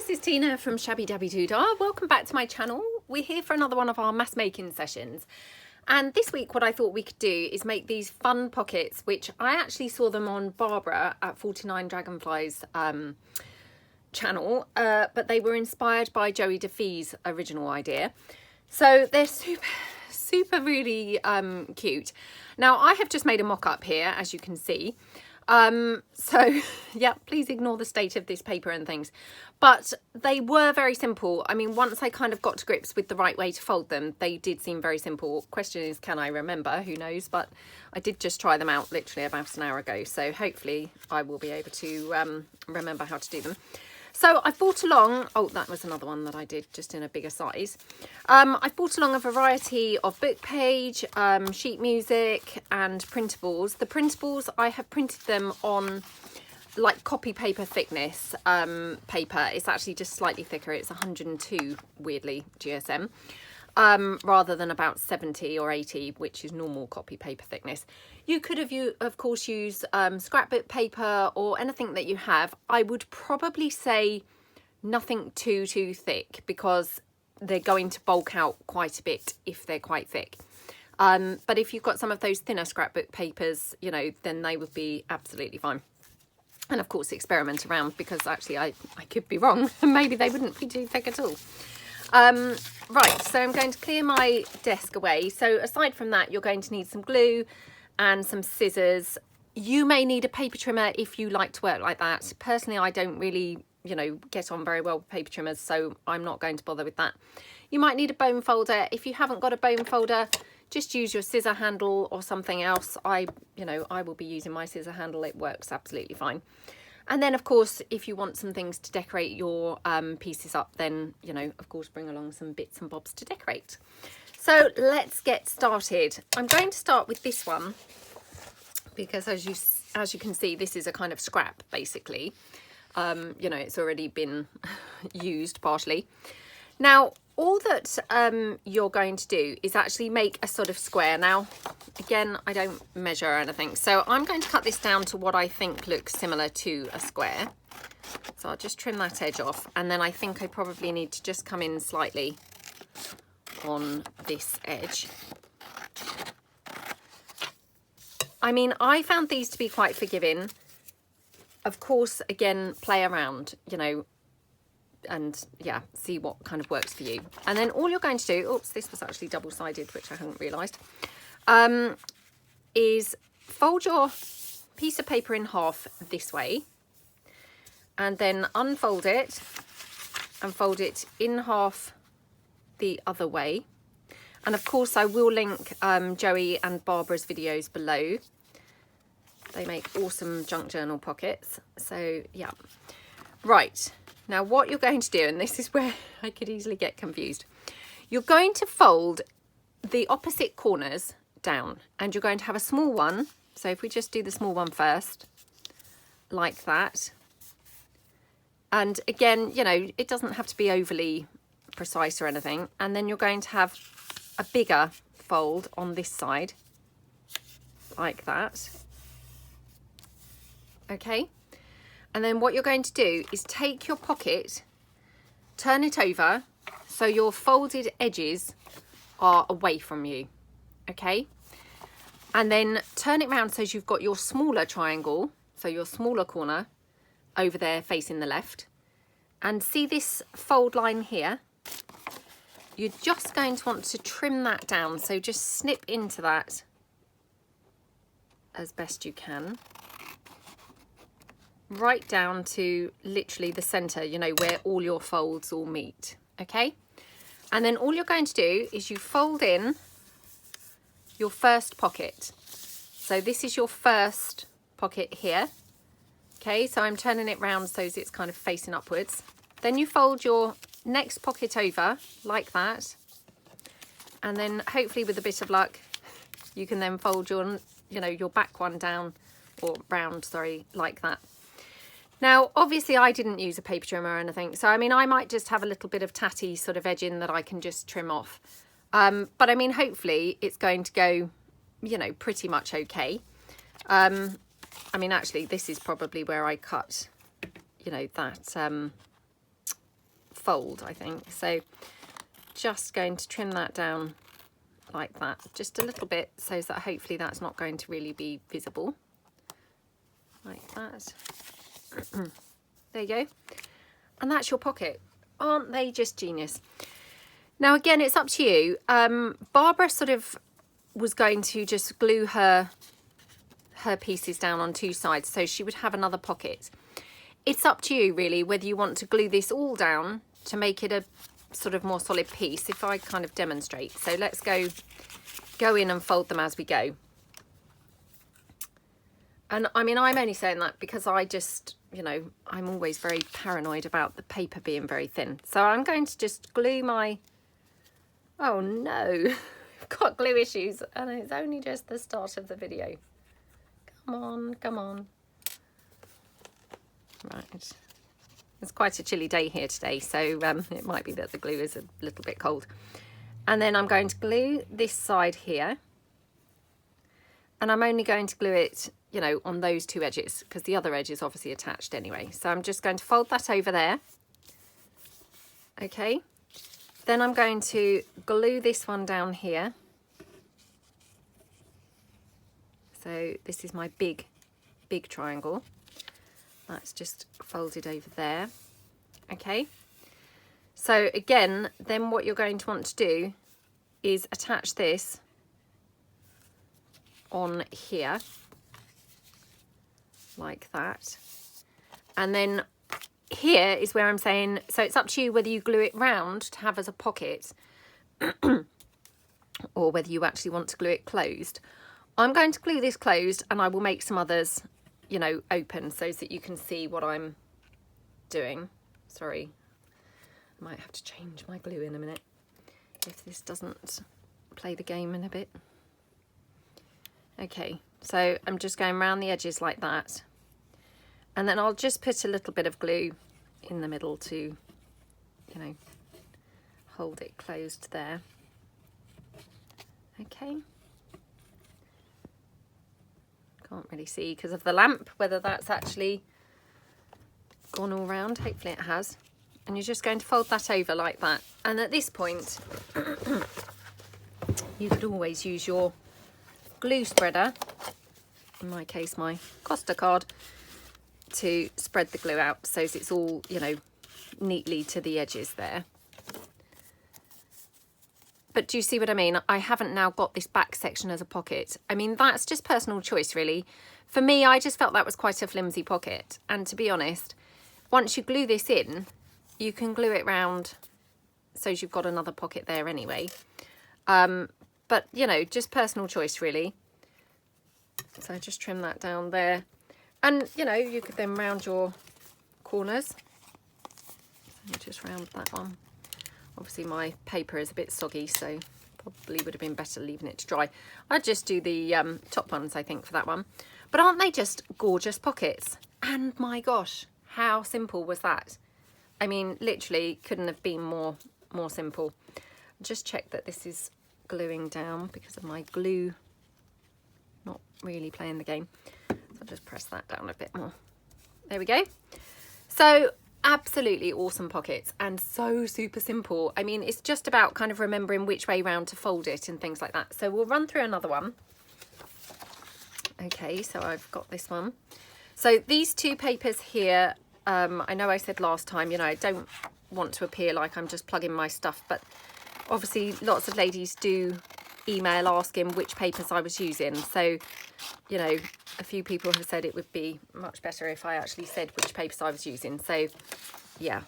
this is Tina from Shabbydabbydoodah. Welcome back to my channel. We're here for another one of our mass making sessions. And this week what I thought we could do is make these fun pockets, which I actually saw them on Barbara at 49 Dragonflies channel, but they were inspired by Joie De Fi's original idea. So they're super really cute. Now I have just made a mock-up here, as you can see. So yeah, please ignore the state of this paper and things, but they were very simple. I mean, once I kind of got to grips with the right way to fold them, they did seem very simple. Question is, can I remember? Who knows? But I did just try them out literally about an hour ago, so hopefully I will be able to remember how to do them. So I brought along, oh, that was another one that I did just in a bigger size. I brought along a variety of book page, sheet music and printables. The printables, I have printed them on like copy paper thickness paper. It's actually just slightly thicker. It's 102, weirdly, GSM. Rather than about 70 or 80, which is normal copy paper thickness. You could have, of course, used scrapbook paper or anything that you have. I would probably say nothing too thick, because they're going to bulk out quite a bit if they're quite thick. But if you've got some of those thinner scrapbook papers, you know, then they would be absolutely fine. And of course, experiment around, because actually I could be wrong. Maybe they wouldn't be too thick at all. Right, so I'm going to clear my desk away. So aside from that, you're going to need some glue and some scissors. You may need a paper trimmer if you like to work like that. Personally, I don't really, you know, get on very well with paper trimmers, so I'm not going to bother with that. You might need a bone folder. If you haven't got a bone folder, just use your scissor handle or something else. I will be using my scissor handle. It works absolutely fine. And then, of course, if you want some things to decorate your pieces up, then, you know, of course, bring along some bits and bobs to decorate. So let's get started. I'm going to start with this one, because as you can see, this is a kind of scrap, basically. You know, it's already been used partially. Now, all that you're going to do is actually make a sort of square. Now, again, I don't measure or anything, so I'm going to cut this down to what I think looks similar to a square. So I'll just trim that edge off, and then I think I probably need to just come in slightly on this edge. I mean, I found these to be quite forgiving. Of course, again, play around, you know, and yeah, see what kind of works for you. And then all you're going to do, oops, this was actually double-sided, which I hadn't realised, is fold your piece of paper in half this way, and then unfold it and fold it in half the other way. And of course, I will link Joey and Barbara's videos below. They make awesome junk journal pockets. So yeah, right. Now what you're going to do, and this is where I could easily get confused, you're going to fold the opposite corners down, and you're going to have a small one. So if we just do the small one first, like that. And again, you know, it doesn't have to be overly precise or anything. And then you're going to have a bigger fold on this side, like that. Okay. And then what you're going to do is take your pocket, turn it over so your folded edges are away from you, okay? And then turn it round so you've got your smaller triangle, so your smaller corner over there facing the left. And see this fold line here? You're just going to want to trim that down, so just snip into that as best you can. Right down to literally the center, you know, where all your folds all meet, okay? And then all you're going to do is you fold in your first pocket. So this is your first pocket here, okay? So I'm turning it round so it's kind of facing upwards. Then you fold your next pocket over like that, and then hopefully with a bit of luck, you can then fold your, you know, your back one down, or round, sorry, like that. Now, obviously I didn't use a paper trimmer or anything, so I mean, I might just have a little bit of tatty sort of edging that I can just trim off. But I mean, hopefully it's going to go, you know, pretty much okay. I mean, actually, this is probably where I cut, you know, that fold, I think. So just going to trim that down like that, just a little bit, so that hopefully that's not going to really be visible. Like that. There you go. And that's your pocket. Aren't they just genius? Now, again, it's up to you. Barbara sort of was going to just glue her pieces down on two sides, so she would have another pocket. It's up to you, really, whether you want to glue this all down to make it a sort of more solid piece, if I kind of demonstrate. So let's go in and fold them as we go. And I mean, I'm only saying that because I just, you know, I'm always very paranoid about the paper being very thin. So I'm going to just glue my, oh no, I've got glue issues and it's only just the start of the video. Come on, come on. Right. It's quite a chilly day here today, so it might be that the glue is a little bit cold. And then I'm going to glue this side here. And I'm only going to glue it, you know, on those two edges, because the other edge is obviously attached anyway. So I'm just going to fold that over there. Okay. Then I'm going to glue this one down here. So this is my big triangle. That's just folded over there. Okay. So again, then what you're going to want to do is attach this on here like that. And then here is where I'm saying, so it's up to you whether you glue it round to have as a pocket or whether you actually want to glue it closed. I'm going to glue this closed, and I will make some others, you know, open so that you can see what I'm doing. Sorry, I might have to change my glue in a minute if this doesn't play the game in a bit. Okay, so I'm just going around the edges like that, and then I'll just put a little bit of glue in the middle to, you know, hold it closed there. Okay. Can't really see because of the lamp whether that's actually gone all round. Hopefully it has. And you're just going to fold that over like that. And at this point, you could always use your glue spreader, in my case my Costa card, to spread the glue out so it's all, you know, neatly to the edges there. But do you see what I mean? I haven't now got this back section as a pocket. I mean, that's just personal choice, really. For me, I just felt that was quite a flimsy pocket. And to be honest, once you glue this in, you can glue it round so you've got another pocket there anyway. But, you know, just personal choice, really. So just trim that down there. And, you know, you could then round your corners. So just round that one. Obviously my paper is a bit soggy, so probably would have been better leaving it to dry. I'd just do the top ones, I think, for that one. But aren't they just gorgeous pockets? And my gosh, how simple was that? I mean, literally couldn't have been more simple. Just check that this is gluing down because of my glue not really playing the game. So I'll just press that down a bit more. There we go. So absolutely awesome pockets, and so super simple. I mean, it's just about kind of remembering which way round to fold it and things like that. So we'll run through another one. Okay, so I've got this one. So these two papers here, I know I said last time, you know, I don't want to appear like I'm just plugging my stuff, but obviously lots of ladies do email asking which papers I was using. So, you know, a few people have said it would be much better if I actually said which papers I was using. So yeah,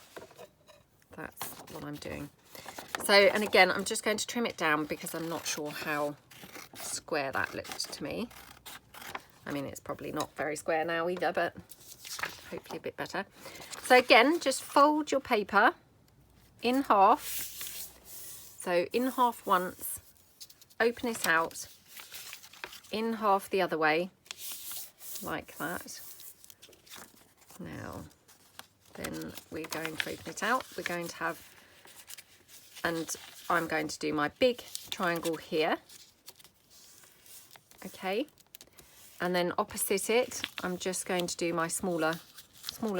that's what I'm doing. So, and again, I'm just going to trim it down because I'm not sure how square that looked to me. I mean, it's probably not very square now either, but hopefully a bit better. So again, just fold your paper in half. So in half once, open it out, in half the other way, like that. Now, then we're going to open it out. We're going to have, and I'm going to do my big triangle here. Okay. And then opposite it, I'm just going to do my smaller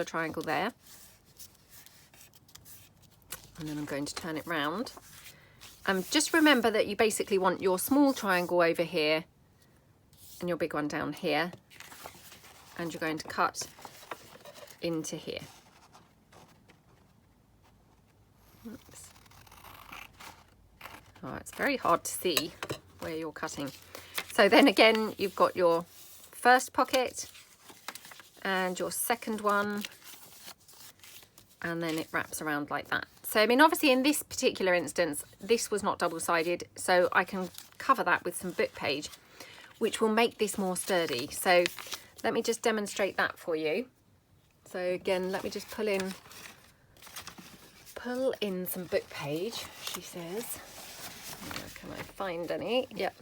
triangle there. And then I'm going to turn it round. Just remember that you basically want your small triangle over here and your big one down here. And you're going to cut into here. Oops. Oh, it's very hard to see where you're cutting. So then again, you've got your first pocket and your second one, and then it wraps around like that. So I mean, obviously in this particular instance, this was not double-sided, so I can cover that with some book page, which will make this more sturdy. So let me just demonstrate that for you. So again, let me just pull in some book page, she says. Can I find any? Yep.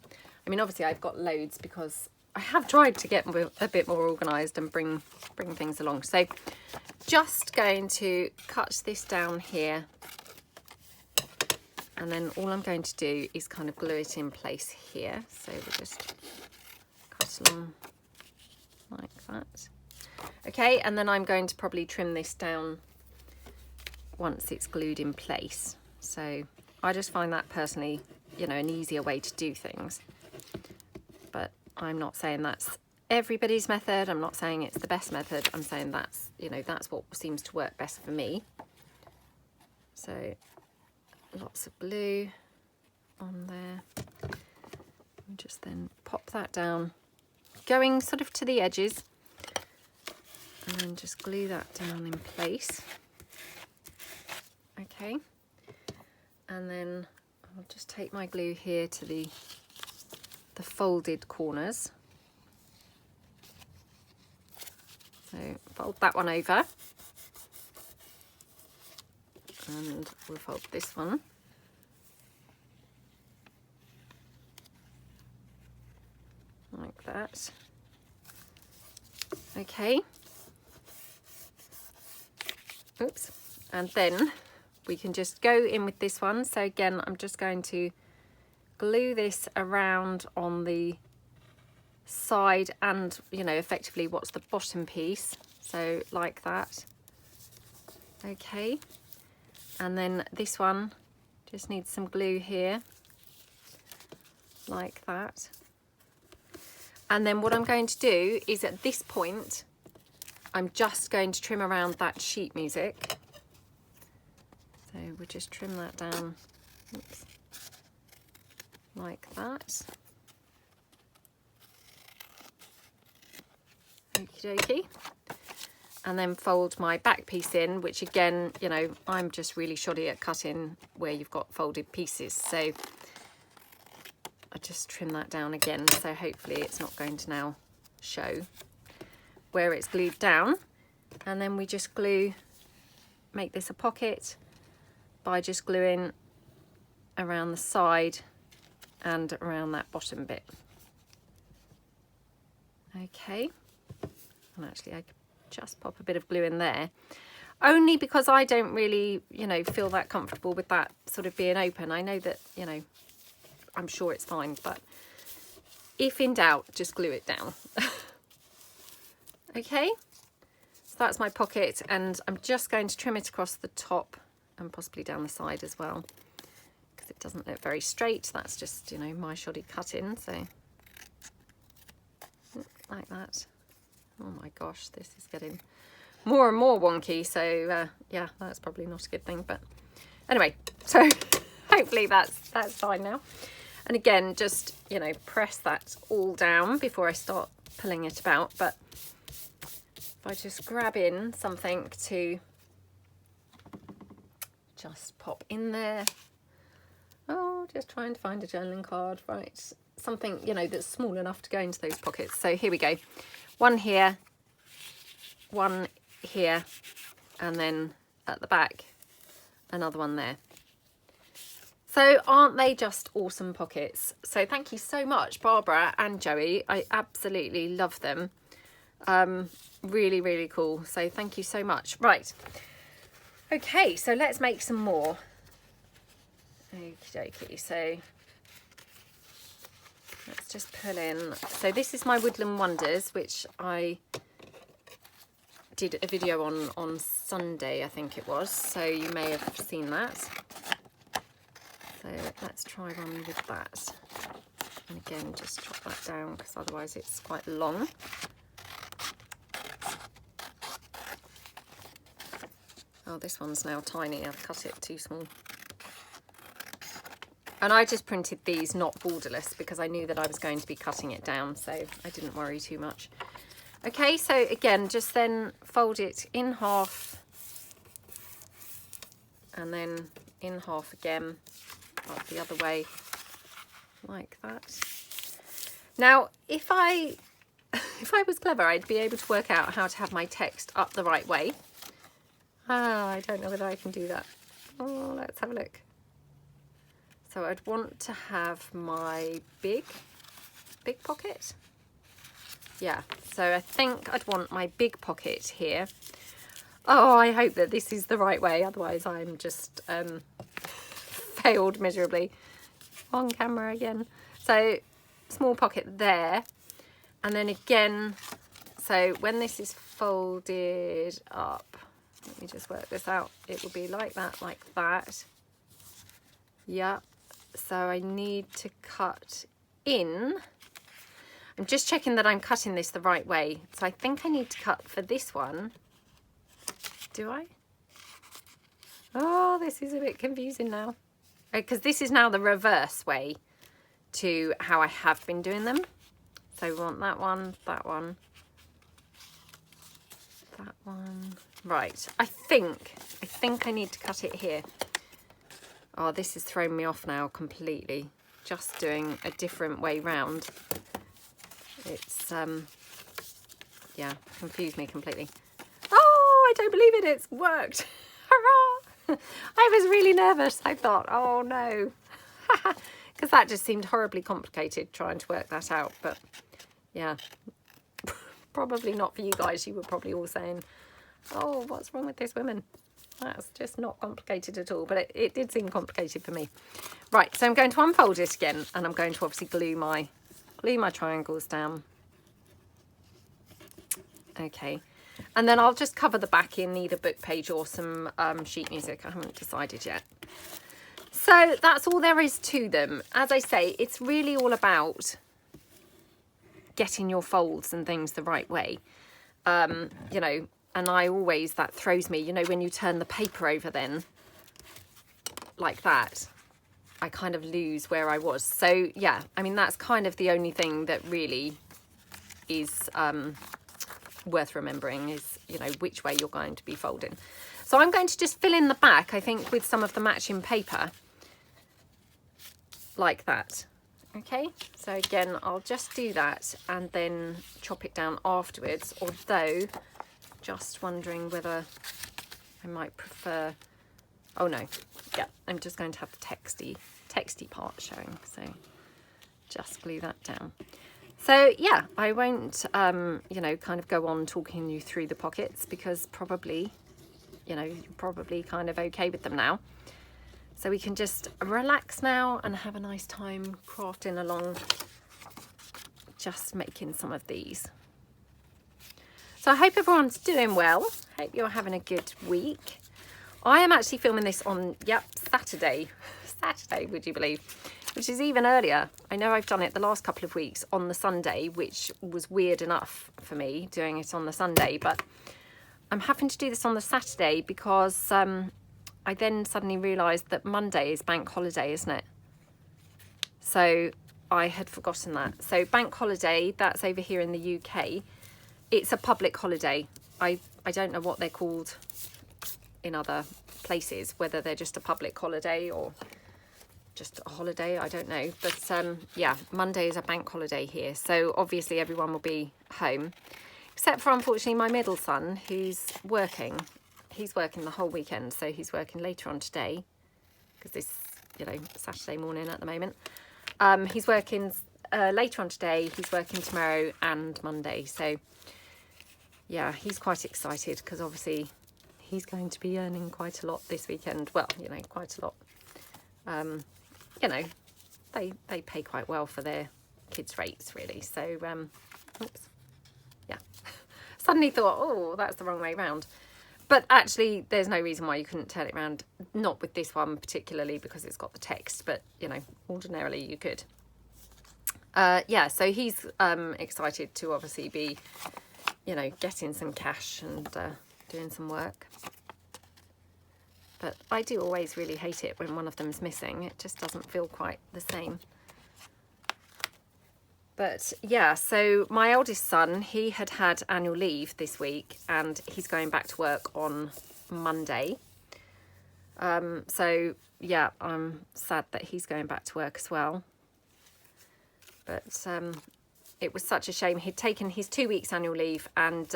I mean, obviously I've got loads because I have tried to get a bit more organised and bring things along. So just going to cut this down here, and then all I'm going to do is kind of glue it in place here. So we'll just cut along like that. Okay, and then I'm going to probably trim this down once it's glued in place. So I just find that personally, you know, an easier way to do things. But I'm not saying that's everybody's method. I'm not saying it's the best method. I'm saying that's, you know, that's what seems to work best for me. So lots of glue on there. And just then pop that down, going sort of to the edges, and then just glue that down in place. Okay, and then I'll just take my glue here to the folded corners. So fold that one over, and we'll fold this one. Like that. Okay. Oops. And then we can just go in with this one. So again, I'm just going to glue this around on the side and, you know, effectively what's the bottom piece. So like that. Okay. And then this one just needs some glue here. Like that. And then what I'm going to do is at this point, I'm just going to trim around that sheet music. So we'll just trim that down, oops, like that. Okie dokie. And then fold my back piece in, which again, you know, I'm just really shoddy at cutting where you've got folded pieces. So I just trim that down again. So hopefully it's not going to now show where it's glued down. And then we just glue, make this a pocket by just gluing around the side and around that bottom bit. Okay, and actually I could just pop a bit of glue in there, only because I don't really, you know, feel that comfortable with that sort of being open. I know that, you know, I'm sure it's fine, but if in doubt, just glue it down. Okay, so that's my pocket, and I'm just going to trim it across the top and possibly down the side as well, because it doesn't look very straight. That's just, you know, my shoddy cutting. So like that. Oh my gosh, this is getting more and more wonky. So yeah, that's probably not a good thing, but anyway, so hopefully that's fine now. And again, just, you know, press that all down before I start pulling it about. But if I just grab in something to just pop in there. Oh, just trying to find a journaling card, right? Something, you know, that's small enough to go into those pockets. So here we go. One here, one here, and then at the back, another one there. So aren't they just awesome pockets? So thank you so much, Barbara and Joey. I absolutely love them. Really, really cool. So thank you so much. Right. Okay, so let's make some more. Okie dokie. So let's just pull in. So this is my Woodland Wonders, which I did a video on Sunday, I think it was, so you may have seen that. So let's try one with that. And again, just chop that down because otherwise it's quite long. Oh, this one's now tiny. I've cut it too small. And I just printed these not borderless because I knew that I was going to be cutting it down, so I didn't worry too much. Okay, so again, just then fold it in half and then in half again, up the other way, like that. Now, if I was clever, I'd be able to work out how to have my text up the right way. I don't know whether I can do that. Oh, let's have a look. So I'd want to have my big pocket. Yeah, so I think I'd want my big pocket here. Oh, I hope that this is the right way, otherwise I'm just failed miserably on camera again. So small pocket there, and then again, so when this is folded up, let me just work this out, it will be like that. Yeah, so I need to cut in. I'm just checking that I'm cutting this the right way. So I think I need to cut for this one. Do I? Oh, this is a bit confusing now. Because this is now the reverse way to how I have been doing them. So we want that one, that one, that one. Right, I think I need to cut it here. Oh, this has thrown me off now completely. Just doing a different way round. It's, yeah, confused me completely. Oh, I don't believe it, it's worked. Hurrah! I was really nervous. I thought, oh no. Because that just seemed horribly complicated trying to work that out. But yeah, probably not for you guys. You were probably all saying, oh, what's wrong with this woman? That's just not complicated at all, but it did seem complicated for me. Right, so I'm going to unfold it again, and I'm going to obviously glue my triangles down. Okay, and then I'll just cover the back in either book page or some sheet music. I haven't decided yet. So that's all there is to them. As I say, it's really all about getting your folds and things the right way. You know, and I always, that throws me, you know, when you turn the paper over then, like that, I kind of lose where I was. So yeah, I mean, that's kind of the only thing that really is worth remembering is, you know, which way you're going to be folding. So I'm going to just fill in the back, I think, with some of the matching paper, like that. Okay, so again, I'll just do that and then chop it down afterwards, although just wondering whether I might prefer, oh no, yeah, I'm just going to have the texty part showing, so just glue that down. So yeah, I won't, you know, kind of go on talking you through the pockets because probably, you know, you're probably kind of okay with them now. So we can just relax now and have a nice time crafting along, just making some of these. So I hope everyone's doing well. Hope you're having a good week. I am actually filming this on, yep, Saturday, would you believe? Which is even earlier. I know I've done it the last couple of weeks on the Sunday, which was weird enough for me doing it on the Sunday, but I'm having to do this on the Saturday because I then suddenly realised that Monday is bank holiday, isn't it? So I had forgotten that. So bank holiday, that's over here in the UK. It's a public holiday. I don't know what they're called in other places, whether they're just a public holiday or just a holiday, I don't know. But yeah, Monday is a bank holiday here. So obviously everyone will be home, except for unfortunately my middle son who's working. He's working the whole weekend, so he's working later on today because this, you know, Saturday morning at the moment. He's working later on today, he's working tomorrow and Monday. So yeah, he's quite excited because obviously he's going to be earning quite a lot this weekend. Well, you know, quite a lot. You know, they pay quite well for their kids' rates, really. So, oops. Yeah. suddenly thought, oh, that's the wrong way round. But actually, there's no reason why you couldn't turn it around. Not with this one particularly, because it's got the text, but, you know, ordinarily you could. Yeah, so he's excited to obviously be, you know, getting some cash and doing some work. But I do always really hate it when one of them's missing. It just doesn't feel quite the same. But yeah, so my oldest son, he had had annual leave this week and he's going back to work on Monday. So yeah, I'm sad that he's going back to work as well. But it was such a shame. He'd taken his 2 weeks annual leave and,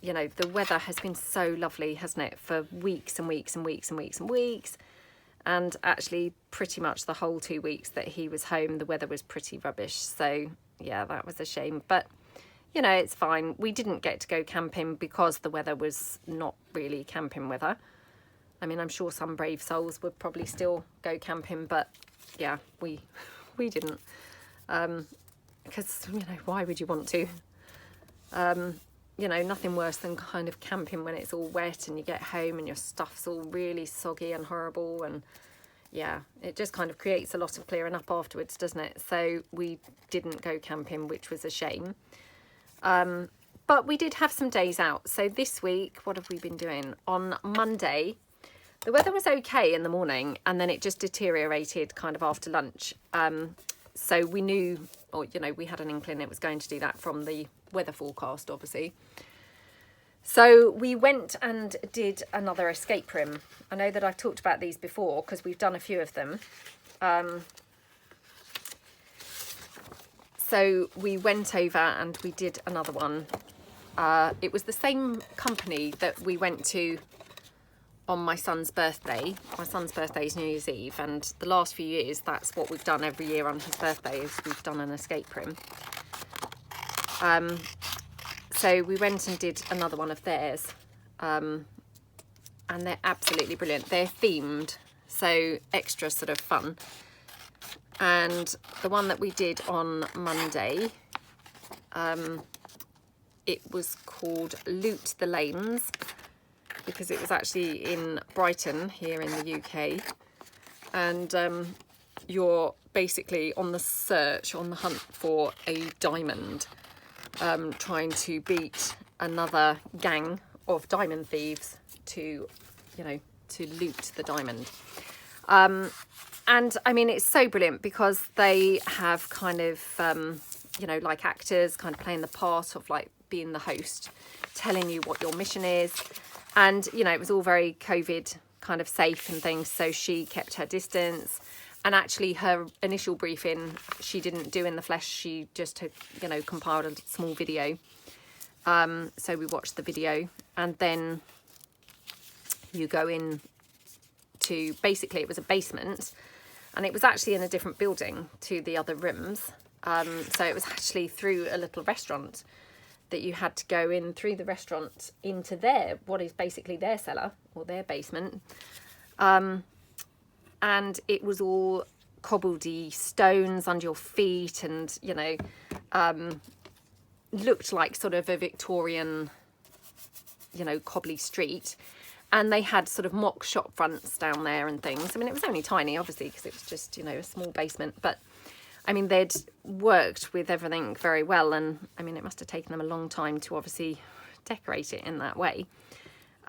you know, the weather has been so lovely, hasn't it, for weeks and weeks and weeks and weeks and weeks. And actually pretty much the whole 2 weeks that he was home, the weather was pretty rubbish. So yeah, that was a shame. But, you know, it's fine. We didn't get to go camping because the weather was not really camping weather. I mean, I'm sure some brave souls would probably still go camping, but yeah, we didn't. Because, you know, why would you want to? You know, nothing worse than kind of camping when it's all wet and you get home and your stuff's all really soggy and horrible. And yeah, it just kind of creates a lot of clearing up afterwards, doesn't it? So we didn't go camping, which was a shame. But we did have some days out. So this week, what have we been doing? On Monday, the weather was okay in the morning and then it just deteriorated kind of after lunch. So we knew, or, you know, we had an inkling it was going to do that from the weather forecast, obviously. So we went and did another escape room. I know that I've talked about these before because we've done a few of them. So we went over and we did another one. It was the same company that we went to on my son's birthday. My son's birthday is New Year's Eve, and the last few years that's what we've done every year on his birthday, is we've done an escape room. So we went and did another one of theirs, and they're absolutely brilliant. They're themed, so extra sort of fun. And the one that we did on Monday, it was called Loot the Lanes, because it was actually in Brighton here in the UK, and you're basically on the hunt for a diamond, trying to beat another gang of diamond thieves to, you know, to loot the diamond. And I mean, it's so brilliant because they have kind of, you know, like actors kind of playing the part of like being the host, telling you what your mission is. And, you know, it was all very COVID kind of safe and things. So she kept her distance. And actually her initial briefing, she didn't do in the flesh. She just, you know, compiled a small video. So we watched the video, and then you go in to, basically it was a basement, and it was actually in a different building to the other rooms. So it was actually through a little restaurant that you had to go in through the restaurant into what is basically their cellar or their basement. And it was all cobbledy stones under your feet, and, you know, looked like sort of a Victorian, you know, cobbly street. And they had sort of mock shop fronts down there and things. I mean, it was only tiny, obviously, because it was just, you know, a small basement. But, I mean, they'd worked with everything very well. And, I mean, it must have taken them a long time to obviously decorate it in that way.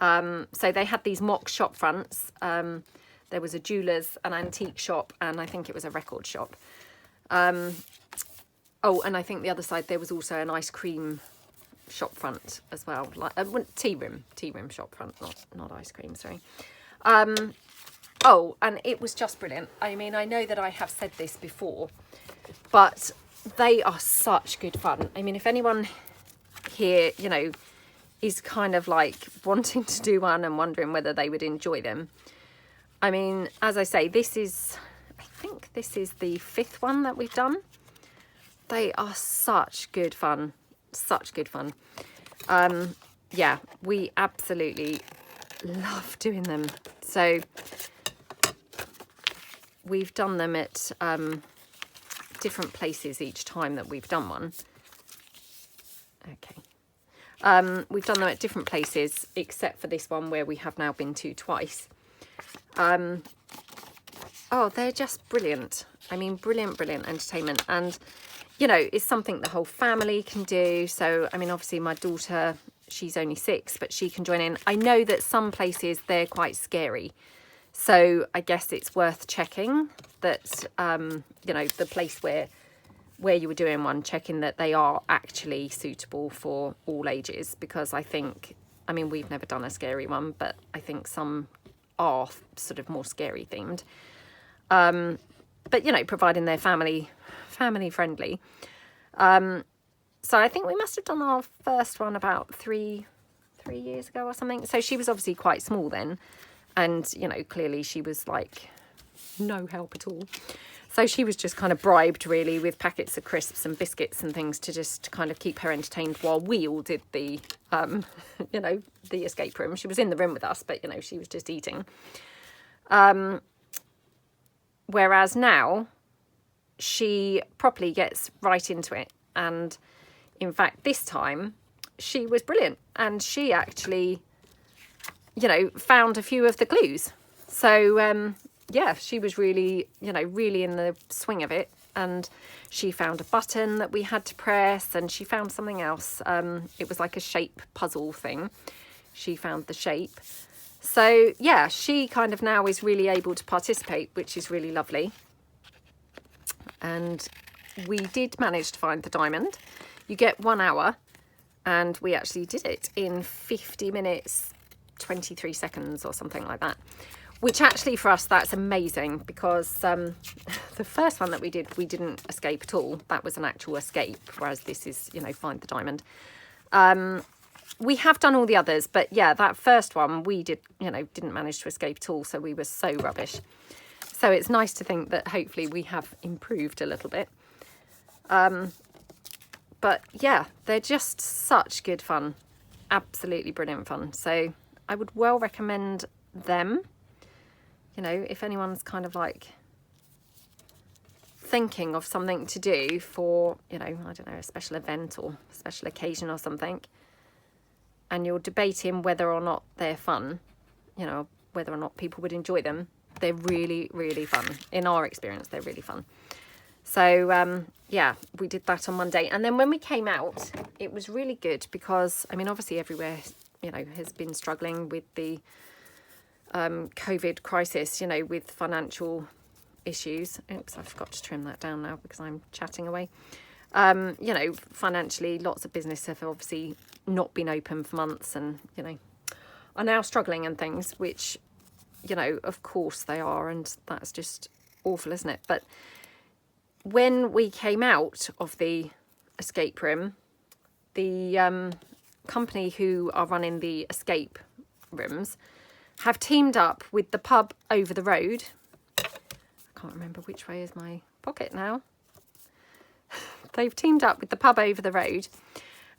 So they had these mock shop fronts. There was a jeweller's, an antique shop, and I think it was a record shop. Oh, and I think the other side, there was also an ice cream shop front as well, like a tea room shop front, not ice cream, sorry. Oh, and it was just brilliant. I mean, I know that I have said this before, but they are such good fun. I mean, if anyone here, you know, is kind of like wanting to do one and wondering whether they would enjoy them, I mean, as I say, I think this is the 5th one that we've done. They are such good fun. Such good fun. Yeah, we absolutely love doing them. So we've done them at different places each time that we've done one. Okay. We've done them at different places, except for this one where we have now been to twice. Oh, they're just brilliant. I mean, brilliant entertainment. And, you know, it's something the whole family can do. So, I mean, obviously my daughter, she's only 6, but she can join in. I know that some places they're quite scary. So I guess it's worth checking that, you know, the place where you were doing one, checking that they are actually suitable for all ages. Because I think, I mean, we've never done a scary one, but I think some are sort of more scary themed. But, you know, providing they're family friendly. So I think we must have done our first one about three years ago or something. So she was obviously quite small then. And, you know, clearly she was like no help at all. So she was just kind of bribed really with packets of crisps and biscuits and things to just kind of keep her entertained while we all did the, you know, the escape room. She was in the room with us, but, you know, she was just eating. Whereas now she properly gets right into it. And in fact, this time she was brilliant. And she actually, you know, found a few of the clues. So, yeah, she was really, you know, really in the swing of it. And she found a button that we had to press, and she found something else. It was like a shape puzzle thing. She found the shape. So, yeah, she kind of now is really able to participate, which is really lovely. And we did manage to find the diamond. You get 1 hour, and we actually did it in 50 minutes, 23 seconds or something like that. Which actually for us, that's amazing, because the first one that we did, we didn't escape at all. That was an actual escape, whereas this is, you know, find the diamond. We have done all the others, but yeah, that first one we did, you know, didn't manage to escape at all. So we were so rubbish. So it's nice to think that hopefully we have improved a little bit. But yeah, they're just such good fun. Absolutely brilliant fun. So I would well recommend them. You know, if anyone's kind of like thinking of something to do for, you know, I don't know, a special event or special occasion or something, and you're debating whether or not they're fun, you know, whether or not people would enjoy them, they're really, really fun. In our experience, they're really fun. So, yeah, we did that on Monday. And then when we came out, it was really good because, I mean, obviously everywhere, you know, has been struggling with the COVID crisis, you know, with financial issues. Oops, I forgot to trim that down now because I'm chatting away. You know, financially, lots of business have obviously not been open for months and, you know, are now struggling and things, which, you know, of course they are. And that's just awful, isn't it? But when we came out of the escape room, the company who are running the escape rooms have teamed up with the pub over the road. I can't remember which way is my pocket now. They've teamed up with the pub over the road,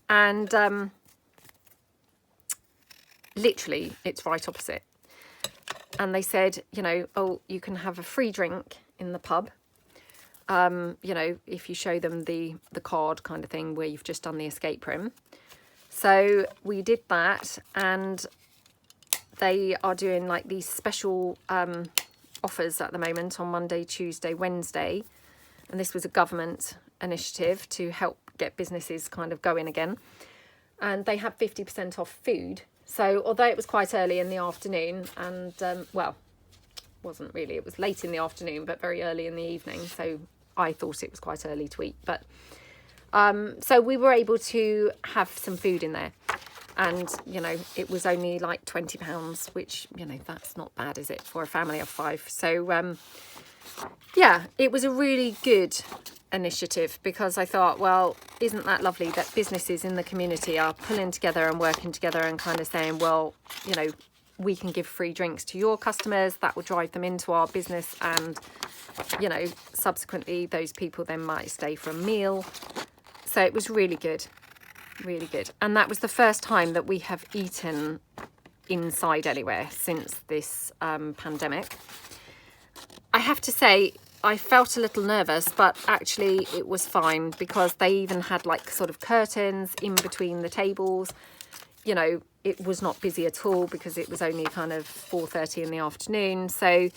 and literally it's right opposite. And they said, you know, oh, you can have a free drink in the pub. You know, if you show them the card kind of thing where you've just done the escape room. So we did that, and they are doing like these special offers at the moment on Monday, Tuesday, Wednesday. And this was a government initiative to help get businesses kind of going again. And they had 50% off food. So although it was quite early in the afternoon, and well, wasn't really, it was late in the afternoon, but very early in the evening. So I thought it was quite early to eat. But so we were able to have some food in there. And, you know, it was only like £20, which, you know, that's not bad, is it, for a family of 5? So, yeah, it was a really good initiative because I thought, well, isn't that lovely that businesses in the community are pulling together and working together and kind of saying, well, you know, we can give free drinks to your customers. That will drive them into our business. And, you know, subsequently, those people then might stay for a meal. So it was really good. Really good. And that was the first time that we have eaten inside anywhere since this pandemic. I have to say, I felt a little nervous, but actually it was fine because they even had like sort of curtains in between the tables. You know, it was not busy at all because it was only kind of 4:30 in the afternoon. So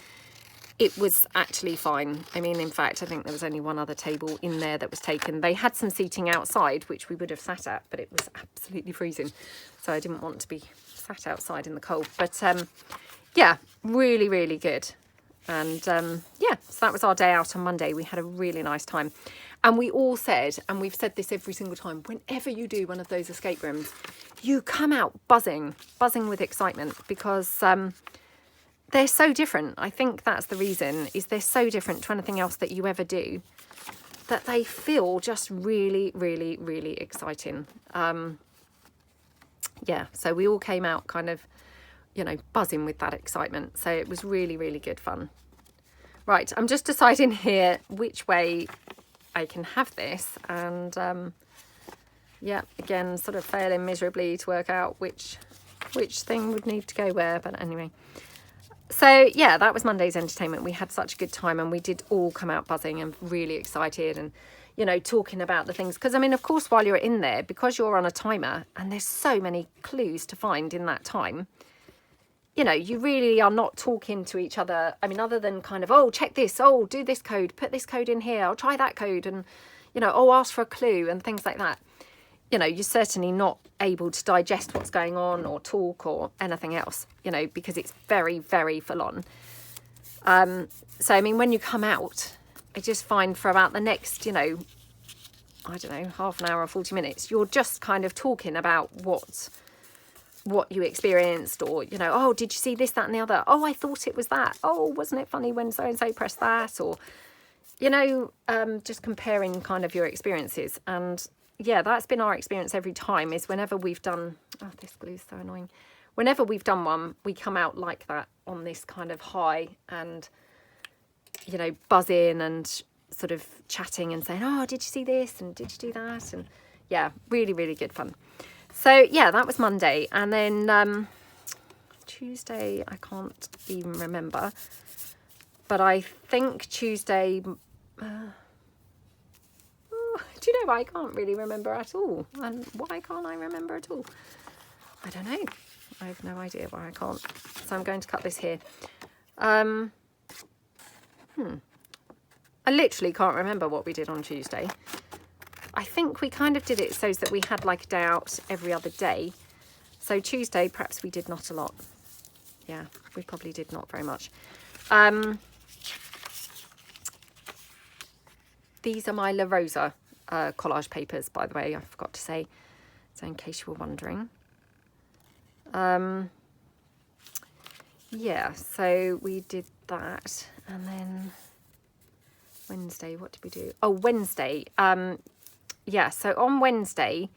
it was actually fine. I mean, in fact, I think there was only one other table in there that was taken. They had some seating outside, which we would have sat at, but it was absolutely freezing. So I didn't want to be sat outside in the cold. But yeah, really, really good. And yeah, so that was our day out on Monday. We had a really nice time. And we all said, and we've said this every single time, whenever you do one of those escape rooms, you come out buzzing with excitement because they're so different. I think that's the reason, is they're so different to anything else that you ever do, that they feel just really, really, really exciting. Yeah, so we all came out kind of, you know, buzzing with that excitement. So it was really, really good fun. Right, I'm just deciding here which way I can have this. And yeah, again, sort of failing miserably to work out which thing would need to go where. But anyway, so yeah, that was Monday's entertainment. We had such a good time and we did all come out buzzing and really excited and, you know, talking about the things. Because, I mean, of course, while you're in there, because you're on a timer and there's so many clues to find in that time, you know, you really are not talking to each other. I mean, other than kind of, oh, check this, oh, do this code, put this code in here, I'll try that code, and, you know, oh, ask for a clue and things like that. You know, you're certainly not able to digest what's going on or talk or anything else, you know, because it's very, very full on. So, I mean, when you come out, I just find for about the next, you know, I don't know, half an hour or 40 minutes, you're just kind of talking about what you experienced, or, you know, oh, did you see this, that and the other? Oh, I thought it was that. Oh, wasn't it funny when so-and-so pressed that? Or, you know, just comparing kind of your experiences. And yeah, that's been our experience every time, is whenever we've done, oh, this glue's so annoying. Whenever we've done one, we come out like that, on this kind of high and, you know, buzzing and sort of chatting and saying, oh, did you see this? And did you do that? And yeah, really, really good fun. So yeah, that was Monday. And then Tuesday, I can't even remember. But I think Tuesday, do you know, I can't really remember at all. And why can't I remember at all? I don't know. I have no idea why I can't. So I'm going to cut this here. I literally can't remember what we did on Tuesday. I think we kind of did it so that we had like a day out every other day. So Tuesday, perhaps we did not a lot. Yeah, we probably did not very much. These are my La Rosa collage papers, by the way, I forgot to say. So in case you were wondering. Yeah, so we did that. And then Wednesday, what did we do? Oh, Wednesday. Yeah, so on Wednesday,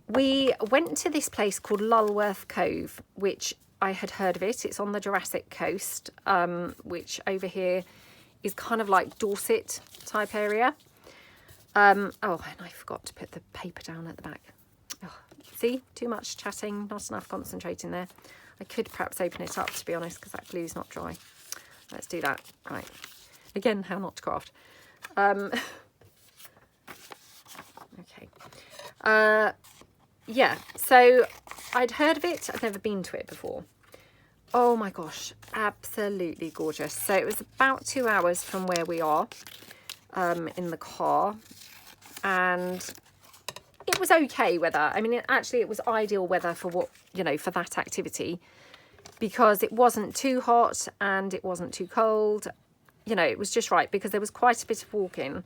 we went to this place called Lulworth Cove, which I had heard of it. It's on the Jurassic Coast, which over here is kind of like Dorset type area. Oh, and I forgot to put the paper down at the back. Oh, see, too much chatting, not enough concentrating there. I could perhaps open it up, to be honest, because that glue's not dry. Let's do that. Right. Again, how not to craft. Okay. Yeah, so I'd heard of it. I'd never been to it before. Oh my gosh, absolutely gorgeous. So it was about 2 hours from where we are in the car. And it was okay weather. I mean, it was ideal weather for what, you know, for that activity, because it wasn't too hot and it wasn't too cold. You know, it was just right, because there was quite a bit of walking.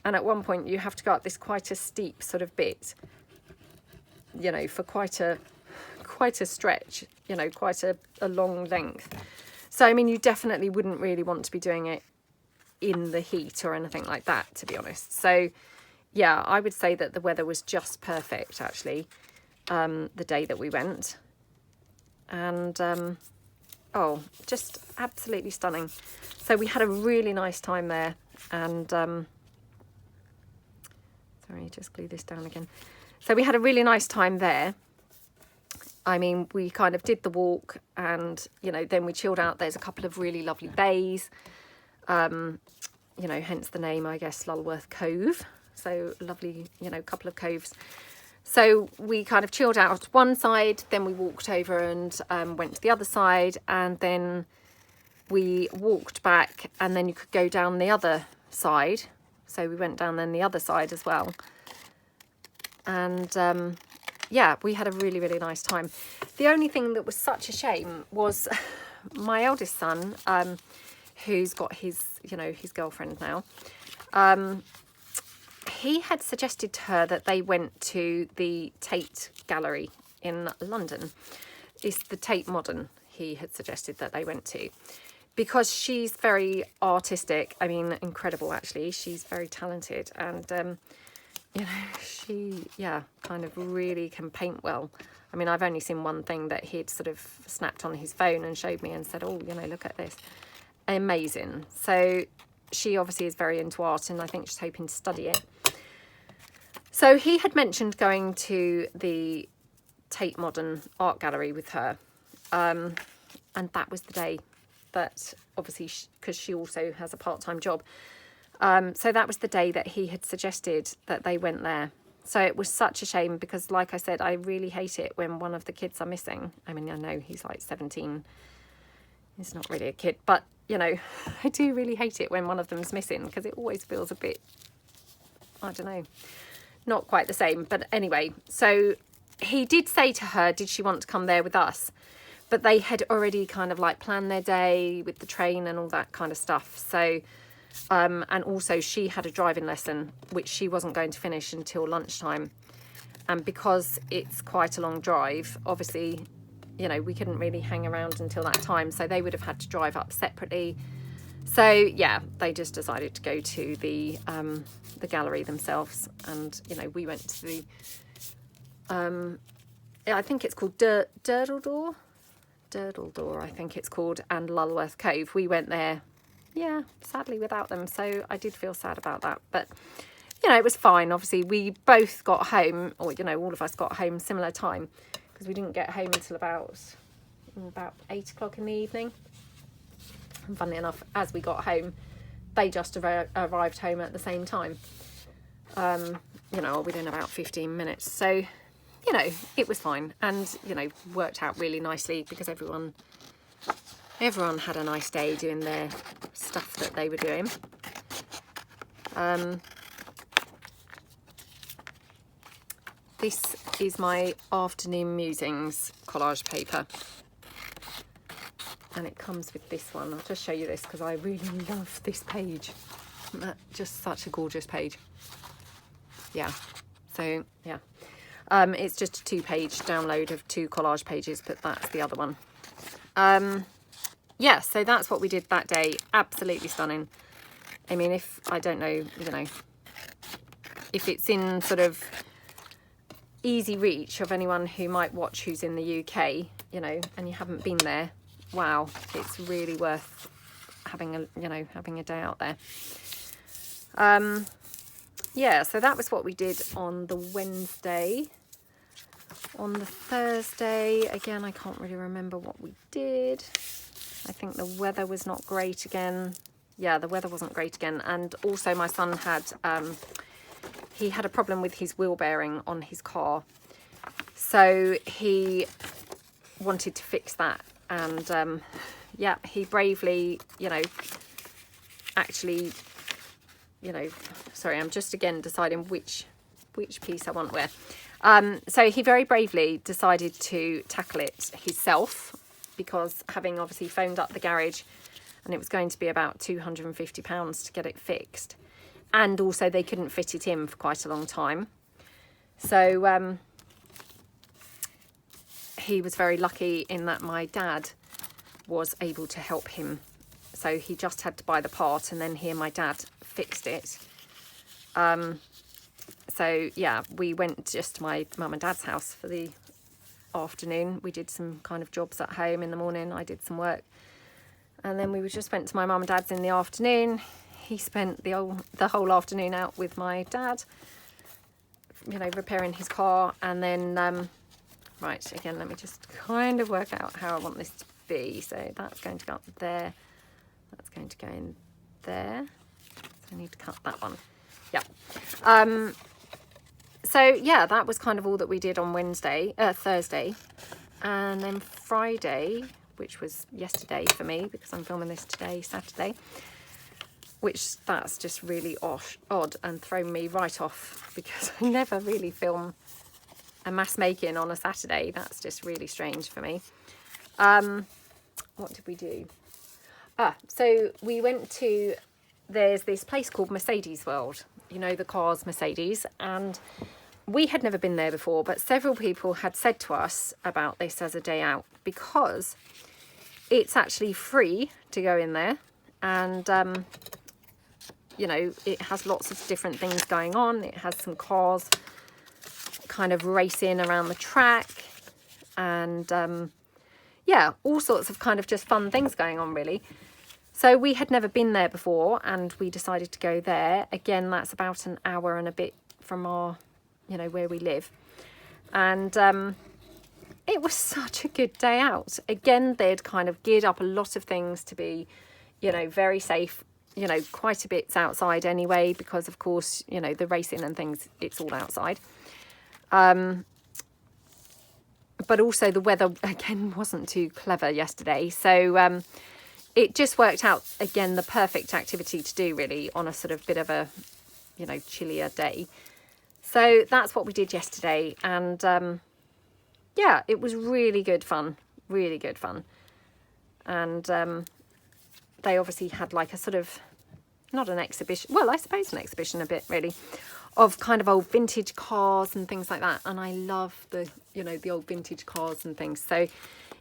And at one point you have to go up this quite a steep sort of bit, you know, for quite a stretch, you know, quite a long length. So, I mean, you definitely wouldn't really want to be doing it in the heat or anything like that, to be honest. So, yeah, I would say that the weather was just perfect, actually, the day that we went. And, oh, just absolutely stunning. So we had a really nice time there. And, sorry, just glue this down again. So we had a really nice time there. I mean, we kind of did the walk and, you know, then we chilled out. There's a couple of really lovely bays. You know, hence the name, I guess, Lulworth Cove. So lovely, you know, couple of coves. So we kind of chilled out one side, then we walked over and went to the other side, and then we walked back, and then you could go down the other side. So we went down then the other side as well. And yeah, we had a really, really nice time. The only thing that was such a shame was my eldest son, who's got his, you know, his girlfriend now. He had suggested to her that they went to the Tate Gallery in London. It's the Tate Modern he had suggested that they went to, because she's very artistic. I mean, incredible, actually. She's very talented, and you know, she, yeah, kind of really can paint well. I mean, I've only seen one thing that he'd sort of snapped on his phone and showed me and said, oh, you know, look at this. Amazing. So she obviously is very into art, and I think she's hoping to study it. So he had mentioned going to the Tate Modern Art Gallery with her. And that was the day that, obviously, because she also has a part-time job. So that was the day that he had suggested that they went there. So it was such a shame, because, like I said, I really hate it when one of the kids are missing. I mean, I know he's like 17. He's not really a kid, but, you know, I do really hate it when one of them's missing, because it always feels a bit, I don't know, not quite the same. But anyway, so he did say to her, did she want to come there with us? But they had already kind of like planned their day with the train and all that kind of stuff. So, and also she had a driving lesson, which she wasn't going to finish until lunchtime. And because it's quite a long drive, obviously, you know, we couldn't really hang around until that time. So they would have had to drive up separately. So yeah, they just decided to go to the gallery themselves. And, you know, we went to the, I think it's called Durdledore, I think it's called, and Lulworth Cove. We went there, yeah, sadly without them. So I did feel sad about that. But, you know, it was fine. Obviously, we both got home, or, you know, all of us got home similar time, because we didn't get home until about 8 o'clock in the evening. And funnily enough, as we got home, they just arrived home at the same time. You know, within about 15 minutes. So, you know, it was fine, and, you know, worked out really nicely, because everyone had a nice day doing their stuff that they were doing. This is my afternoon musings collage paper, and it comes with this one. I'll just show you this, because I really love this page. Isn't that just such a gorgeous page? Yeah. So yeah, it's just a 2-page download of 2 collage pages, but that's the other one. Yeah, so that's what we did that day. Absolutely stunning. I mean, if, I don't know, you know, if it's in sort of easy reach of anyone who might watch who's in the UK, you know, and you haven't been there, wow, it's really worth having a, you know, having a day out there. Yeah, so that was what we did on the Wednesday. On the Thursday, again, I can't really remember what we did. I think the weather was not great again. Yeah, the weather wasn't great again. And also my son had, he had a problem with his wheel bearing on his car. So he wanted to fix that. And yeah, he bravely, you know, actually, you know, sorry, I'm just again deciding which piece I want where. So he very bravely decided to tackle it himself, because having obviously phoned up the garage, and it was going to be about £250 to get it fixed, and also they couldn't fit it in for quite a long time. So he was very lucky in that my dad was able to help him. So he just had to buy the part, and then he and my dad fixed it. So yeah, we went just to my mum and dad's house for the afternoon. We did some kind of jobs at home in the morning. I did some work, and then we just went to my mum and dad's in the afternoon. He spent the whole afternoon out with my dad, you know, repairing his car. And then right, again, let me just kind of work out how I want this to be. So that's going to go up there, that's going to go in there. So I need to cut that one. Yeah. So yeah, that was kind of all that we did on Thursday. And then Friday, which was yesterday for me, because I'm filming this today, Saturday, which that's just really odd and thrown me right off, because I never really film a mass making on a Saturday. That's just really strange for me. What did we do? So we went to, there's this place called Mercedes World, you know, the cars Mercedes, and we had never been there before, but several people had said to us about this as a day out, because it's actually free to go in there, and you know, it has lots of different things going on. It has some cars kind of racing around the track, and yeah, all sorts of kind of just fun things going on, really. So we had never been there before, and we decided to go there. Again, that's about an hour and a bit from our, you know, where we live. And it was such a good day out. Again, they'd kind of geared up a lot of things to be, you know, very safe, you know, quite a bit's outside anyway, because of course, you know, the racing and things, it's all outside. But also the weather, again, wasn't too clever yesterday. So it just worked out, again, the perfect activity to do, really, on a sort of bit of a, you know, chillier day. So that's what we did yesterday. And yeah, it was really good fun, really good fun. And they obviously had like a sort of, not an exhibition, well, I suppose an exhibition a bit, really, of kind of old vintage cars and things like that. And I love the, you know, the old vintage cars and things. So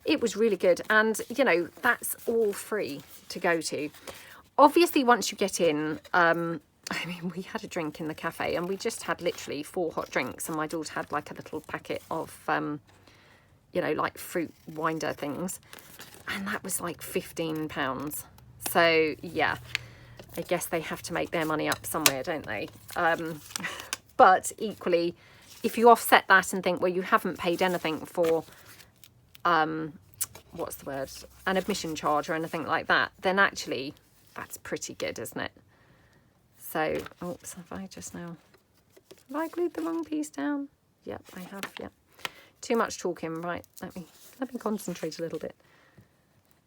it was really good. And, you know, that's all free to go to. Obviously, once you get in, I mean, we had a drink in the cafe, and we just had literally 4 hot drinks. And my daughter had like a little packet of, you know, like fruit winder things. And that was like £15. So, yeah. I guess they have to make their money up somewhere, don't they? But equally, if you offset that and think, well, you haven't paid anything for, what's the word, an admission charge or anything like that, then actually that's pretty good, isn't it? So, oops, have I glued the wrong piece down? Yep, I have, yep. Too much talking, right? Let me concentrate a little bit.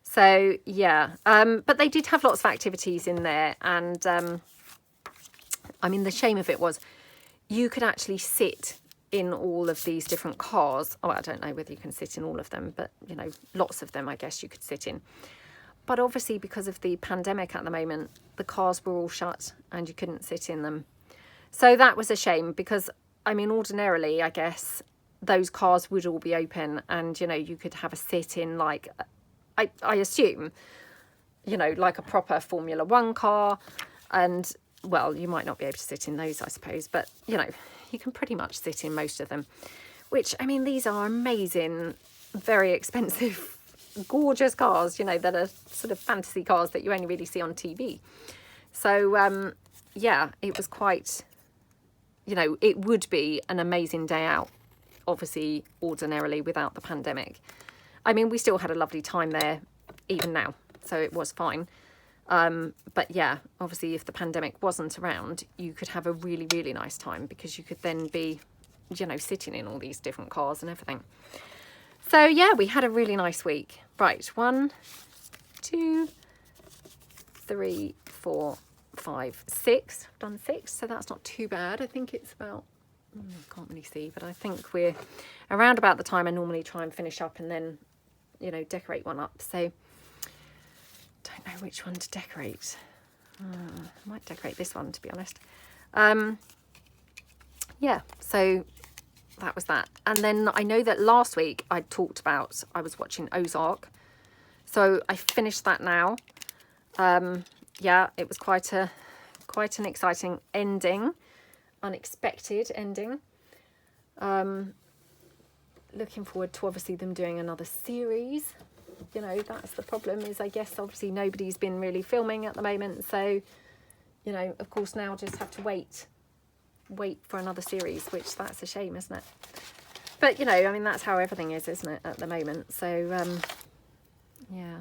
So, yeah, but they did have lots of activities in there. And, I mean, the shame of it was you could actually sit in all of these different cars. Oh, I don't know whether you can sit in all of them, but, you know, lots of them, I guess you could sit in. But obviously, because of the pandemic at the moment, the cars were all shut and you couldn't sit in them. So that was a shame, because, I mean, ordinarily, I guess, those cars would all be open and, you know, you could have a sit in, like, I assume, you know, like a proper Formula 1 car. And, well, you might not be able to sit in those, I suppose. But, you know, you can pretty much sit in most of them. Which, I mean, these are amazing, very expensive, gorgeous cars, you know, that are sort of fantasy cars that you only really see on TV. So, yeah, it was quite, you know, it would be an amazing day out, obviously, ordinarily, without the pandemic. I mean, we still had a lovely time there, even now, so it was fine. But yeah, obviously, if the pandemic wasn't around, you could have a really, really nice time, because you could then be, you know, sitting in all these different cars and everything. So yeah, we had a really nice week. Right, 1, 2, 3, 4, 5, 6. I've done 6, so that's not too bad. I think it's about, I can't really see, but I think we're around about the time I normally try and finish up and then, you know, decorate one up. So don't know which one to decorate. I might decorate this one, to be honest. Yeah, so that was that. And then I know that last week I talked about, I was watching Ozark. So I finished that now. Yeah, it was quite an exciting ending. Unexpected ending. Looking forward to obviously them doing another series. You know, that's the problem, is I guess obviously nobody's been really filming at the moment, so, you know, of course now just have to wait for another series, which that's a shame, isn't it? But, you know, I mean, that's how everything is, isn't it, at the moment? So yeah.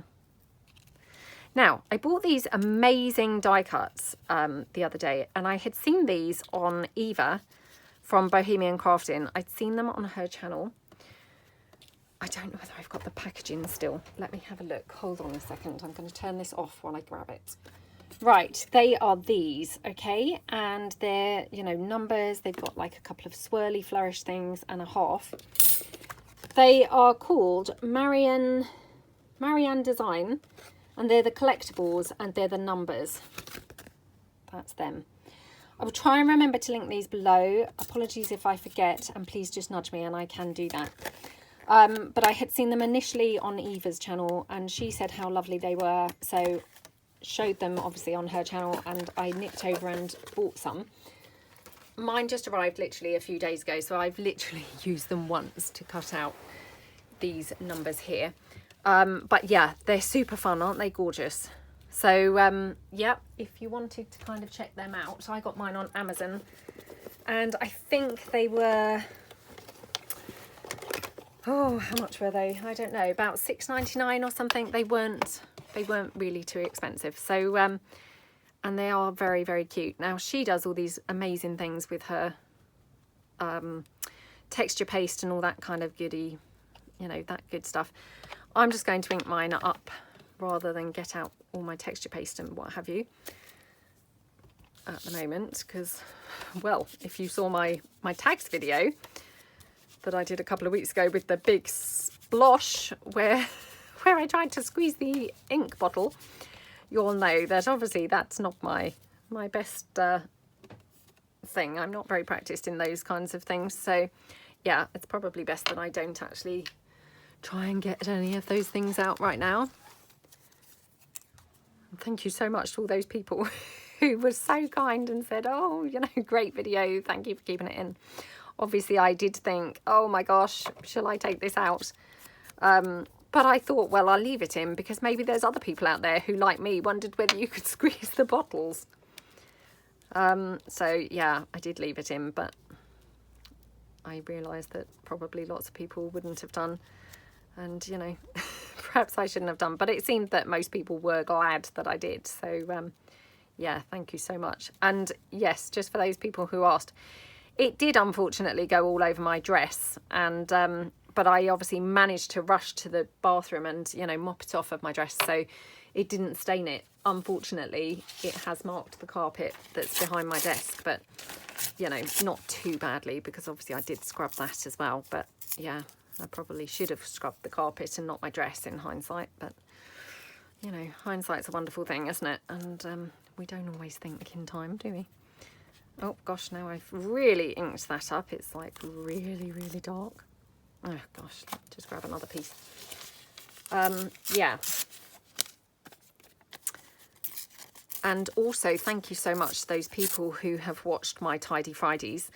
Now, I bought these amazing die cuts the other day, and I had seen these on Eva from Bohemian Crafting. I'd seen them on her channel. I don't know whether I've got the packaging still. Let me have a look. Hold on a second. I'm going to turn this off while I grab it. Right, they are these, okay? And they're, you know, numbers. They've got like a couple of swirly flourish things and a half. They are called Marianne Design, and they're the collectibles and they're the numbers. That's them. I will try and remember to link these below. Apologies if I forget, and please just nudge me and I can do that. But I had seen them initially on Eva's channel, and she said how lovely they were, so showed them obviously on her channel, and I nipped over and bought some. Mine just arrived literally a few days ago, so I've literally used them once to cut out these numbers here. But yeah, they're super fun, aren't they gorgeous? So yeah, if you wanted to kind of check them out, I got mine on Amazon, and I think they were, oh, how much were they? I don't know, about $6.99 or something. They weren't really too expensive. So and they are very, very cute. Now, she does all these amazing things with her texture paste and all that kind of goody, you know, that good stuff. I'm just going to ink mine up rather than get out all my texture paste and what have you at the moment, because, well, if you saw my tags video that I did a couple of weeks ago with the big splosh where I tried to squeeze the ink bottle, you'll know that obviously that's not my best thing. I'm not very practiced in those kinds of things, so yeah, it's probably best that I don't actually try and get any of those things out right now. Thank you so much to all those people who were so kind and said, oh, you know, great video, thank you for keeping it in. Obviously I did think, oh my gosh, shall I take this out? But I thought, well, I'll leave it in, because maybe there's other people out there who, like me, wondered whether you could squeeze the bottles. So yeah, I did leave it in, but I realised that probably lots of people wouldn't have done. And, you know, perhaps I shouldn't have done. But it seemed that most people were glad that I did. So, yeah, thank you so much. And yes, just for those people who asked, it did unfortunately go all over my dress. And but I obviously managed to rush to the bathroom and, you know, mop it off of my dress, so it didn't stain it. Unfortunately, it has marked the carpet that's behind my desk, but, you know, not too badly, because obviously I did scrub that as well. But yeah, I probably should have scrubbed the carpet and not my dress in hindsight, but, you know, hindsight's a wonderful thing, isn't it? And we don't always think in time, do we? Oh gosh, now I've really inked that up. It's like really, really dark. Oh gosh, let me just grab another piece. Yeah. And also thank you so much to those people who have watched my Tidy Fridays.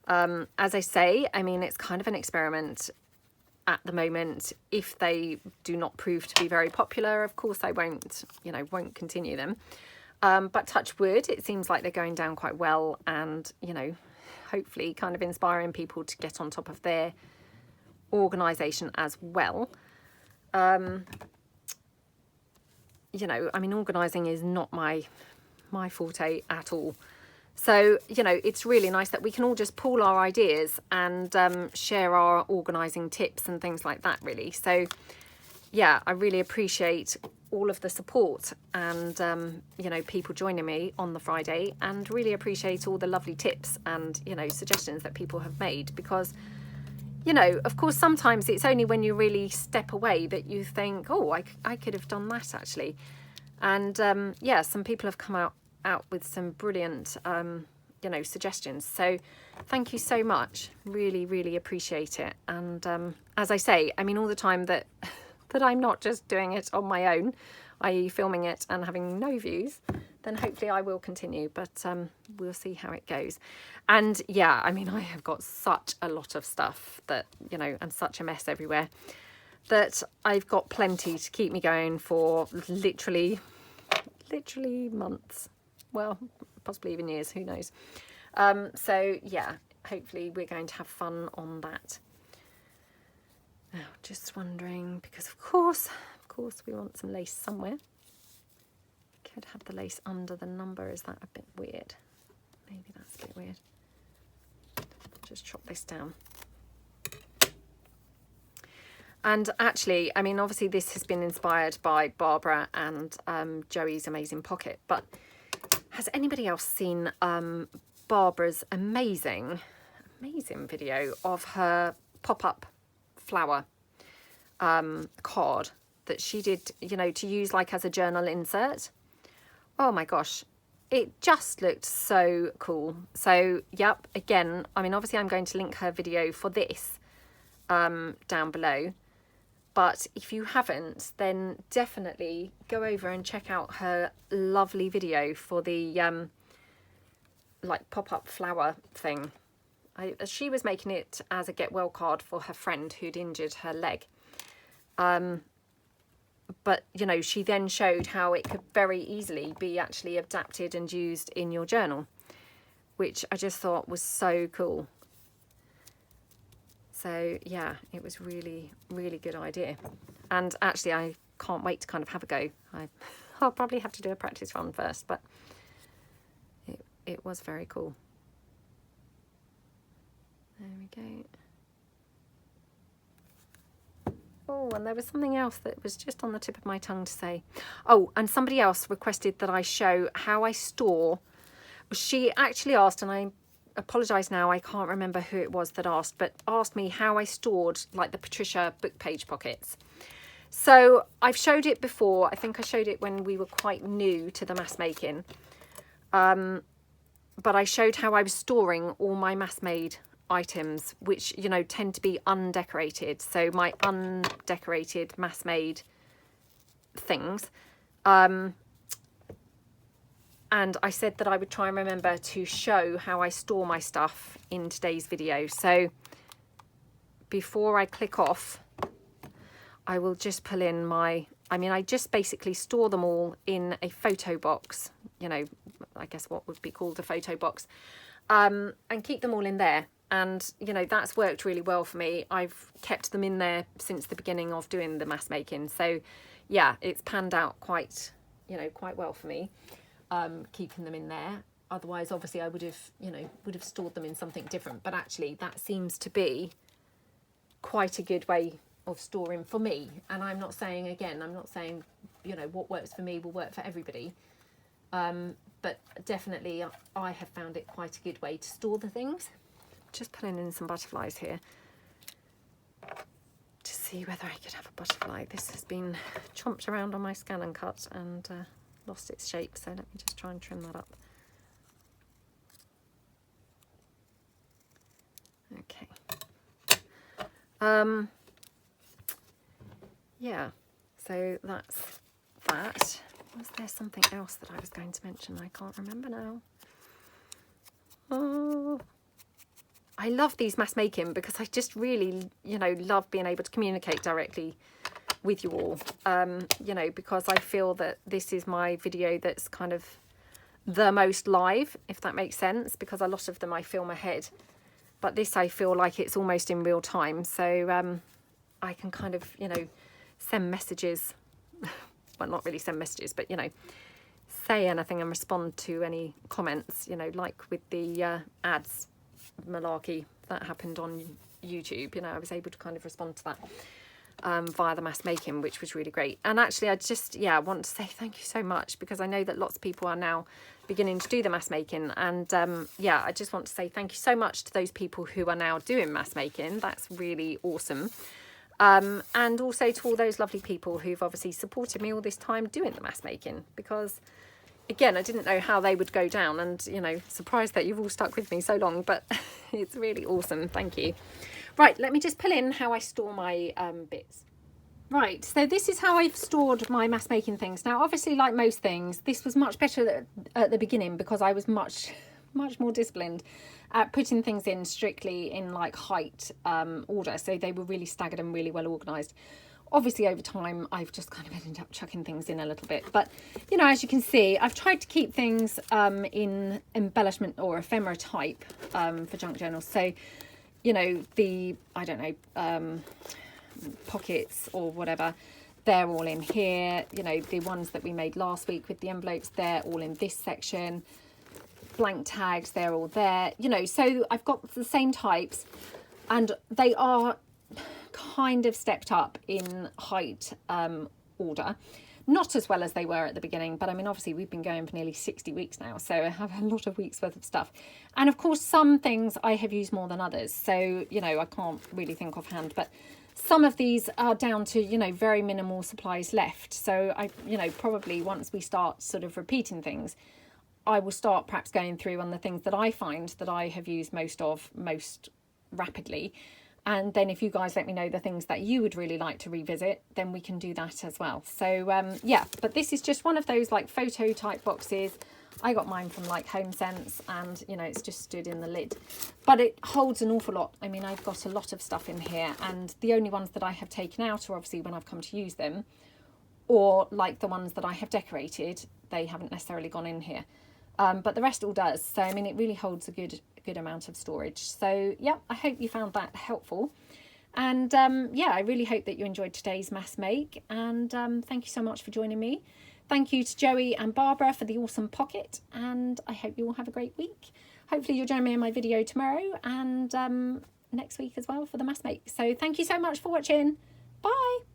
As I say, I mean, it's kind of an experiment at the moment. If they do not prove to be very popular, of course I won't, you know, won't continue them. But touch wood, it seems like they're going down quite well, and, you know, hopefully kind of inspiring people to get on top of their organisation as well. You know, I mean, organising is not my forte at all. So, you know, it's really nice that we can all just pool our ideas and share our organising tips and things like that, really. So, yeah, I really appreciate all of the support and, you know, people joining me on the Friday, and really appreciate all the lovely tips and, you know, suggestions that people have made, because, you know, of course, sometimes it's only when you really step away that you think, oh, I could have done that actually. And yeah, some people have come out with some brilliant, you know, suggestions. So thank you so much. Really, really appreciate it. And as I say, I mean, all the time that I'm not just doing it on my own, i.e. filming it and having no views, then hopefully I will continue, but we'll see how it goes. And yeah, I mean, I have got such a lot of stuff that, you know, and such a mess everywhere, that I've got plenty to keep me going for literally months. Well, possibly even years, who knows. So yeah, hopefully we're going to have fun on that. Now, just wondering, because of course we want some lace somewhere. could have the lace under the number. Is that a bit weird? Maybe that's a bit weird. Just chop this down. And actually, I mean, obviously this has been inspired by Barbara and Joey's amazing pocket, but has anybody else seen Barbara's amazing video of her pop-up flower card that she did, you know, to use like as a journal insert? Oh my gosh, it just looked so cool. So yep, again, I mean, obviously I'm going to link her video for this down below, but if you haven't, then definitely go over and check out her lovely video for the like pop-up flower thing. She was making it as a get well card for her friend who'd injured her leg. But, you know, she then showed how it could very easily be actually adapted and used in your journal, which I just thought was so cool. So, yeah, it was really, really good idea. And actually, I can't wait to kind of have a go. I'll probably have to do a practice run first, but it was very cool. There we go. Oh, and there was something else that was just on the tip of my tongue to say. Oh, and somebody else requested that I show how I store. She actually asked, and I apologise now, I can't remember who it was that asked, but asked me how I stored like the Patricia book page pockets. So I've showed it before. I think I showed it when we were quite new to the mass making. But I showed how I was storing all my mass made items, which, you know, tend to be undecorated. So my undecorated mass made things. And I said that I would try and remember to show how I store my stuff in today's video. So before I click off, I will just pull in my, I mean, I just basically store them all in a photo box, you know, I guess what would be called a photo box, and keep them all in there. And, you know, that's worked really well for me. I've kept them in there since the beginning of doing the mass making. So, yeah, it's panned out quite, you know, quite well for me, keeping them in there. Otherwise, obviously, I would have, you know, stored them in something different. But actually, that seems to be quite a good way of storing for me. And I'm not saying, again, I'm not saying, you know, what works for me will work for everybody. But definitely, I have found it quite a good way to store the things. Just putting in some butterflies here to see whether I could have a butterfly. This has been chomped around on my scan and cut and lost its shape, so let me just try and trim that up. Okay. Yeah, so that's that. Was there something else that I was going to mention? I can't remember now. Oh, I love these mass making because I just really, you know, love being able to communicate directly with you all, you know, because I feel that this is my video that's kind of the most live, if that makes sense, because a lot of them I film ahead, but this I feel like it's almost in real time. So I can kind of, you know, send messages, well, not really send messages, but, you know, say anything and respond to any comments, you know, like with the ads malarkey that happened on YouTube. You know, I was able to kind of respond to that via the mass making, which was really great. And actually, I just, yeah, want to say thank you so much, because I know that lots of people are now beginning to do the mass making. And yeah, I just want to say thank you so much to those people who are now doing mass making. That's really awesome. And also to all those lovely people who've obviously supported me all this time doing the mass making, because again, I didn't know how they would go down, and, you know, surprised that you've all stuck with me so long, but it's really awesome. Thank you. Right, let me just pull in how I store my bits. Right, so this is how I've stored my mass making things. Now, obviously, like most things, this was much better at the beginning because I was much more disciplined at putting things in strictly in like height order. So they were really staggered and really well organised. Obviously, over time, I've just kind of ended up chucking things in a little bit. But, you know, as you can see, I've tried to keep things in embellishment or ephemera type for junk journals. So, you know, the, I don't know, pockets or whatever, they're all in here. You know, the ones that we made last week with the envelopes, they're all in this section. Blank tags, they're all there. You know, so I've got the same types, and they are kind of stepped up in height order. Not as well as they were at the beginning, but I mean, obviously we've been going for nearly 60 weeks now, so I have a lot of weeks worth of stuff. And of course, some things I have used more than others. So, you know, I can't really think offhand, but some of these are down to, you know, very minimal supplies left. So I, you know, probably once we start sort of repeating things, I will start perhaps going through on the things that I find that I have used most rapidly. And then if you guys let me know the things that you would really like to revisit, then we can do that as well. So yeah, but this is just one of those like photo type boxes. I got mine from like Home Sense, and you know, it's just stood in the lid, but it holds an awful lot. I mean, I've got a lot of stuff in here, and the only ones that I have taken out are obviously when I've come to use them, or like the ones that I have decorated, they haven't necessarily gone in here. But the rest all does. So, I mean, it really holds a good amount of storage. So, yeah, I hope you found that helpful. And, yeah, I really hope that you enjoyed today's mass make. And thank you so much for joining me. Thank you to Joey and Barbara for the awesome pocket. And I hope you all have a great week. Hopefully you'll join me in my video tomorrow and next week as well for the mass make. So, thank you so much for watching. Bye.